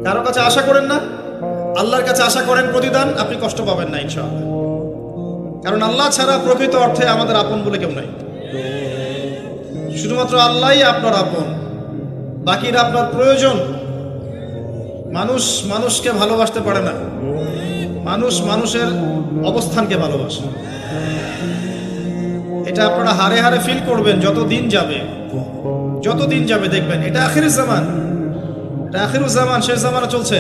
কারো কাছে আশা করেন না, আল্লাহর কাছে আশা করেন প্রতিদান, আপনি কষ্ট পাবেন না ইনশাআল্লাহ। কারণ আল্লাহ ছাড়া প্রকৃত অর্থে আমাদের আপন বলে কেউ নাই। শুধুমাত্র আল্লাহই আপনার আপন, বাকিরা আপনার প্রয়োজন। মানুষ মানুষকে ভালোবাসতে পারে না, মানুষ মানুষের অবস্থানকে ভালোবাসে। এটা আপনারা হারে হারে ফিল করবেন যত দিন যাবে দেখবেন। এটা আখিরুজ জামান, শেষ জামানা চলছে।